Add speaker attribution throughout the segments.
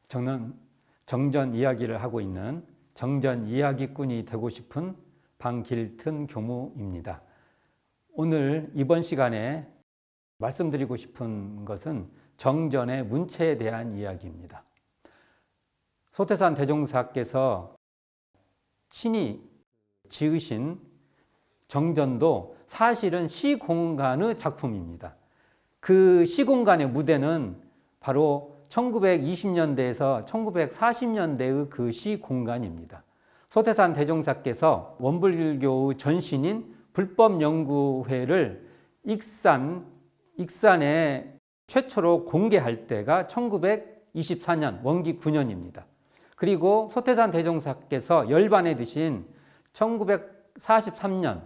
Speaker 1: 저는 정전 이야기를 하고 있는 정전 이야기꾼이 되고 싶은 방길튼 교무입니다. 오늘 이번 시간에 말씀드리고 싶은 것은 정전의 문체에 대한 이야기입니다. 소태산 대종사께서 친히 지으신 정전도 사실은 시공간의 작품입니다. 그 시공간의 무대는 바로 1920년대에서 1940년대의 그 시공간입니다. 소태산 대종사께서 원불교의 전신인 불법연구회를 익산에 최초로 공개할 때가 1924년 원기 9년입니다. 그리고 소태산 대종사께서 열반에 드신 1943년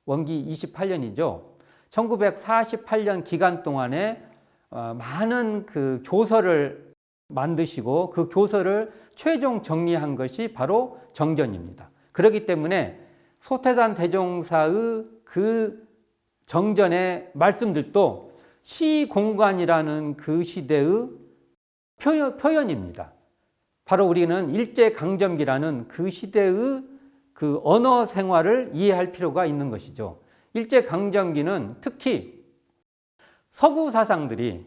Speaker 1: 원기 28년이죠. 1948년 기간 동안에 많은 그 교서를 만드시고 그 교서를 최종 정리한 것이 바로 정전입니다. 그렇기 때문에 소태산 대종사의 그 정전의 말씀들도 시공간이라는 그 시대의 표현입니다. 바로 우리는 일제강점기라는 그 시대의 그 언어 생활을 이해할 필요가 있는 것이죠. 일제강점기는 특히 서구 사상들이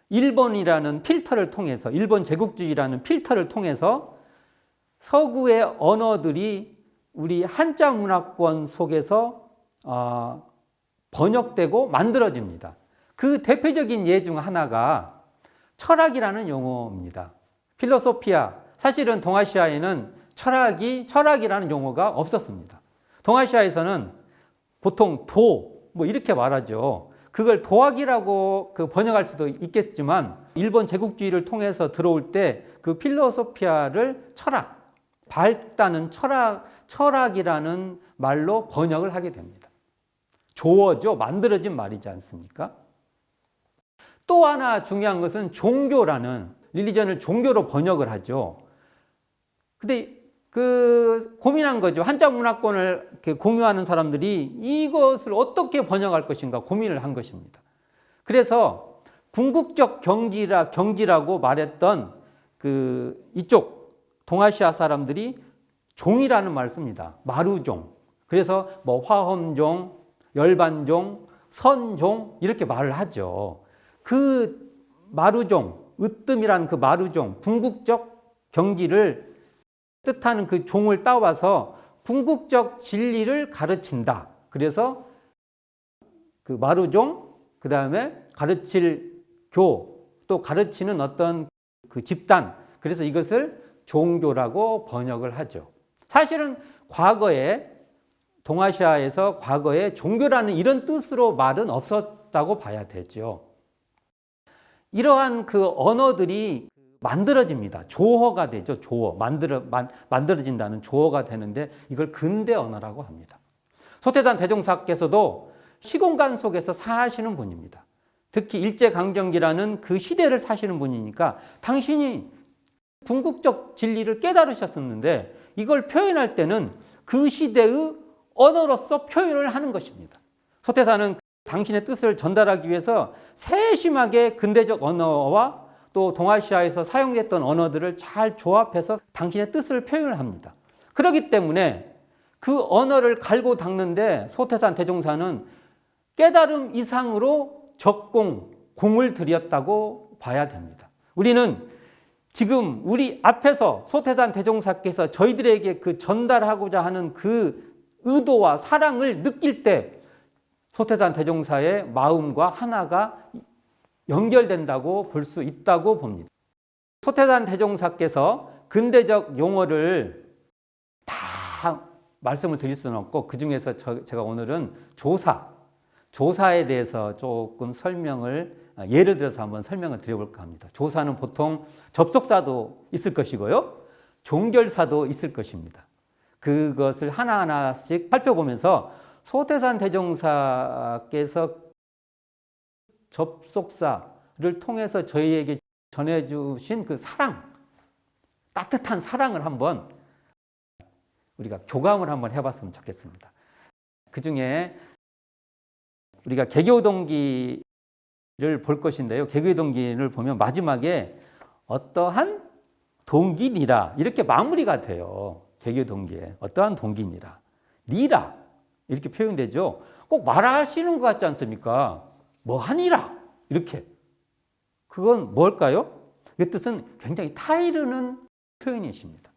Speaker 1: 일본이라는 필터를 통해서, 일본 제국주의라는 필터를 통해서 서구의 언어들이 우리 한자 문화권 속에서 번역되고 만들어집니다. 그 대표적인 예 중 하나가 철학이라는 용어입니다. 필로소피아, 사실은 동아시아에는 철학이라는 용어가 없었습니다. 동아시아에서는 보통 뭐 이렇게 말하죠. 그걸 도학이라고 번역할 수도 있겠지만 일본 제국주의를 통해서 들어올 때 그 필로소피아를 밝다는 철학이라는 말로 번역을 하게 됩니다. 조어죠. 만들어진 말이지 않습니까? 또 하나 중요한 것은 종교라는, 릴리전을 종교로 번역을 하죠. 근데 고민한 거죠. 한자 문화권을 공유하는 사람들이 이것을 어떻게 번역할 것인가 고민을 한 것입니다. 그래서 궁극적 경지라고 말했던 이쪽 동아시아 사람들이 종이라는 말을 씁니다. 마루종. 그래서 화엄종, 열반종, 선종 이렇게 말을 하죠. 그 마루종, 으뜸이라는 그 마루종, 궁극적 경지를 뜻하는 그 종을 따와서 궁극적 진리를 가르친다. 그래서 그 마루종, 그 다음에 가르칠 교, 또 가르치는 어떤 그 집단, 그래서 이것을 종교라고 번역을 하죠. 사실은 동아시아에서 과거에 종교라는 이런 뜻으로 말은 없었다고 봐야 되죠. 이러한 그 언어들이 만들어집니다. 조어가 되죠. 조어. 만들어진다는 조어가 되는데 이걸 근대 언어라고 합니다. 소태산 대종사께서도 시공간 속에서 사시는 분입니다. 특히 일제강점기라는 그 시대를 사시는 분이니까 당신이 궁극적 진리를 깨달으셨었는데 이걸 표현할 때는 그 시대의 언어로서 표현을 하는 것입니다. 소태산은 당신의 뜻을 전달하기 위해서 세심하게 근대적 언어와 또 동아시아에서 사용됐던 언어들을 잘 조합해서 당신의 뜻을 표현을 합니다. 그렇기 때문에 그 언어를 갈고 닦는데 소태산 대종사는 깨달음 이상으로 공을 들였다고 봐야 됩니다. 우리는 지금 우리 앞에서 소태산 대종사께서 저희들에게 전달하고자 하는 그 의도와 사랑을 느낄 때 소태산 대종사의 마음과 하나가 연결된다고 볼 수 있다고 봅니다. 소태산 대종사께서 근대적 용어를 다 말씀을 드릴 수는 없고 그중에서 제가 오늘은 조사에 대해서 조금 예를 들어서 한번 설명을 드려볼까 합니다. 조사는 보통 접속사도 있을 것이고요. 종결사도 있을 것입니다. 그것을 하나하나씩 살펴보면서 소태산 대종사께서 접속사를 통해서 저희에게 전해주신 그 따뜻한 사랑을 한번 우리가 교감을 한번 해봤으면 좋겠습니다. 그 중에 우리가 개교동기를 볼 것인데요. 개교동기를 보면 마지막에 어떠한 동기니라 이렇게 마무리가 돼요. 개교 동기에 어떠한 동기니라 니라 이렇게 표현되죠. 꼭 말하시는 것 같지 않습니까? 뭐 하니라 이렇게. 그건 뭘까요? 그 뜻은 굉장히 타이르는 표현이십니다.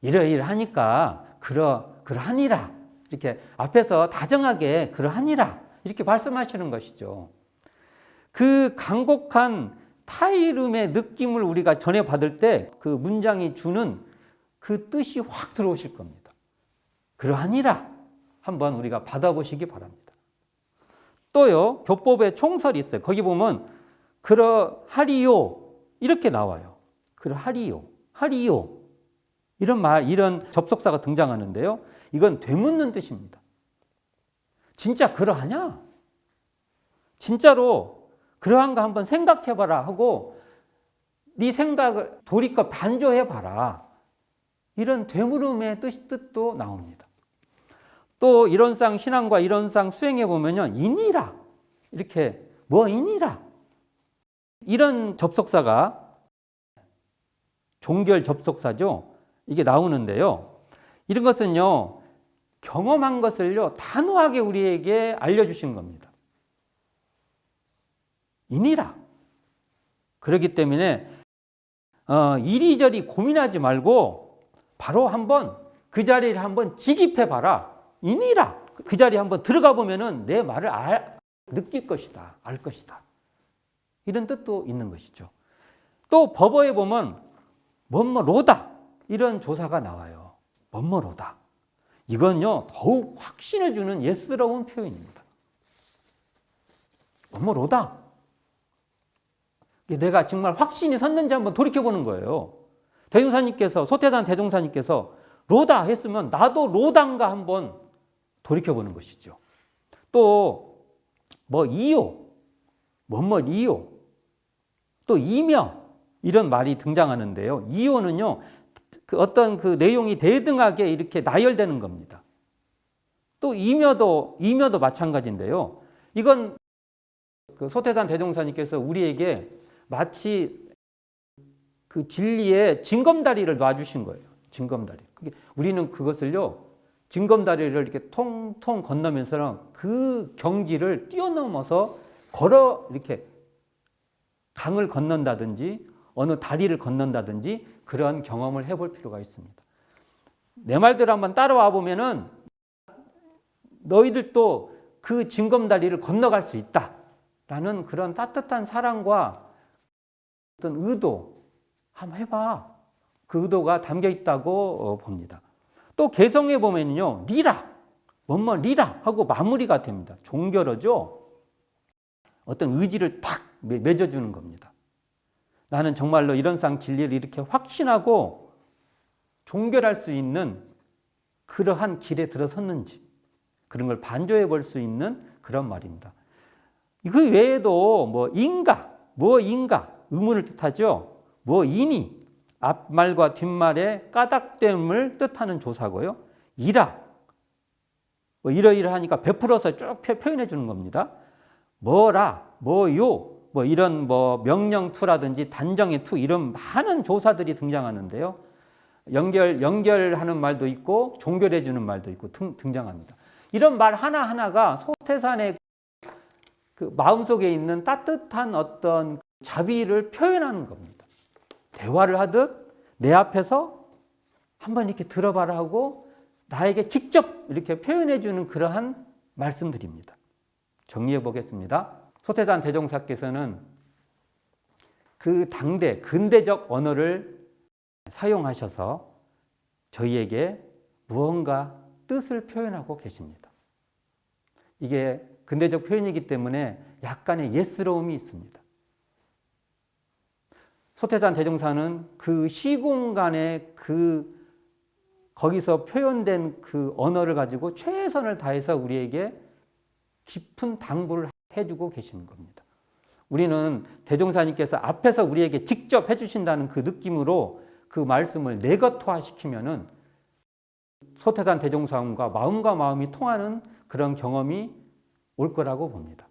Speaker 1: 이러이러하니까 그러하니라 이렇게 앞에서 다정하게 그러하니라 이렇게 말씀하시는 것이죠. 그 간곡한 타이름의 느낌을 우리가 전해받을 때 그 문장이 주는 그 뜻이 확 들어오실 겁니다. 그러하니라 한번 우리가 받아보시기 바랍니다. 또요, 교법에 총설이 있어요. 거기 보면 그러하리요 이렇게 나와요. 그러하리요, 하리요 이런 접속사가 등장하는데요. 이건 되묻는 뜻입니다. 진짜 그러하냐? 진짜로 그러한가 한번 생각해봐라 하고 네 생각을 돌이켜 반조해봐라. 이런 되물음의 뜻도 나옵니다. 또 이론상 신앙과 이론상 수행해 보면요, 이니라 이렇게 뭐이니라 이런 접속사가 종결 접속사죠. 이게 나오는데요. 이런 것은요, 경험한 것을요 단호하게 우리에게 알려주신 겁니다. 이니라. 그렇기 때문에 이리저리 고민하지 말고 바로 한번 그 자리를 한번 직입해 봐라. 이니라. 그 자리에 한번 들어가 보면은 내 말을 느낄 것이다. 알 것이다. 이런 뜻도 있는 것이죠. 또 법어에 보면 뭐뭐로다 이런 조사가 나와요. 뭐뭐로다. 이건요 더욱 확신을 주는 예스러운 표현입니다. 뭐뭐로다. 내가 정말 확신이 섰는지 한번 돌이켜보는 거예요. 대종사님께서, 소태산 대종사님께서 로다 했으면 나도 로단가 한번 돌이켜보는 것이죠. 또 뭐 이요, 뭐뭐이요, 또 이며 이런 말이 등장하는데요. 이요는요 그 어떤 그 내용이 대등하게 이렇게 나열되는 겁니다. 또 이며도 마찬가지인데요. 이건 그 소태산 대종사님께서 우리에게 마치 그 진리의 징검다리를 놔주신 거예요. 징검다리. 우리는 그것을요, 징검다리를 이렇게 통통 건너면서는 그 경지를 뛰어넘어서 걸어 이렇게 강을 건넌다든지 어느 다리를 건넌다든지 그러한 경험을 해볼 필요가 있습니다. 내 말대로 한번 따라와 보면은 너희들도 그 징검다리를 건너갈 수 있다라는 그런 따뜻한 사랑과 어떤 의도 한번 해봐. 그 의도가 담겨 있다고 봅니다. 또 개성에 보면요, 리라, 뭐뭐 리라 하고 마무리가 됩니다. 종결어죠. 어떤 의지를 탁 맺어주는 겁니다. 나는 정말로 이런상 진리를 이렇게 확신하고 종결할 수 있는 그러한 길에 들어섰는지 그런 걸 반조해 볼 수 있는 그런 말입니다. 그 외에도 뭐인가 의문을 뜻하죠. 뭐이니 앞말과 뒷말의 까닭됨을 뜻하는 조사고요. 이라 이러이러하니까 베풀어서 쭉 표현해 주는 겁니다. 뭐라, 뭐요, 뭐 이런 뭐 명령투라든지 단정의 투 이런 많은 조사들이 등장하는데요. 연결하는 말도 있고 종결해 주는 말도 있고 등장합니다. 이런 말 하나하나가 소태산의 그 마음속에 있는 따뜻한 어떤 자비를 표현하는 겁니다. 대화를 하듯 내 앞에서 한번 이렇게 들어봐라 하고 나에게 직접 이렇게 표현해 주는 그러한 말씀들입니다. 정리해 보겠습니다. 소태산 대종사께서는 그 당대 근대적 언어를 사용하셔서 저희에게 무언가 뜻을 표현하고 계십니다. 이게 근대적 표현이기 때문에 약간의 예스러움이 있습니다. 소태산 대종사는 그 시공간의 거기서 표현된 그 언어를 가지고 최선을 다해서 우리에게 깊은 당부를 해주고 계시는 겁니다. 우리는 대종사님께서 앞에서 우리에게 직접 해주신다는 그 느낌으로 그 말씀을 내것화시키면은 소태산 대종사님과 마음과 마음이 통하는 그런 경험이 올 거라고 봅니다.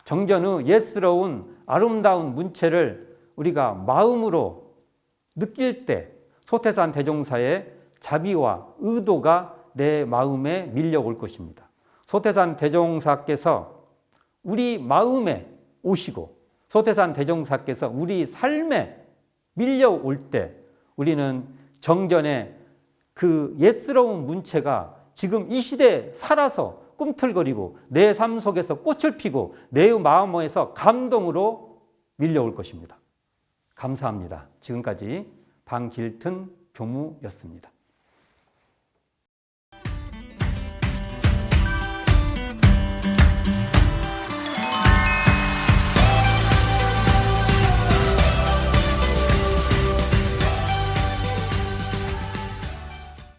Speaker 1: 정전의 예스러운 아름다운 문체를 우리가 마음으로 느낄 때 소태산 대종사의 자비와 의도가 내 마음에 밀려올 것입니다. 소태산 대종사께서 우리 마음에 오시고 소태산 대종사께서 우리 삶에 밀려올 때 우리는 정전의 그 옛스러운 문체가 지금 이 시대에 살아서 꿈틀거리고 내 삶 속에서 꽃을 피고 내 마음에서 감동으로 밀려올 것입니다. 감사합니다. 지금까지 방길튼 교무였습니다.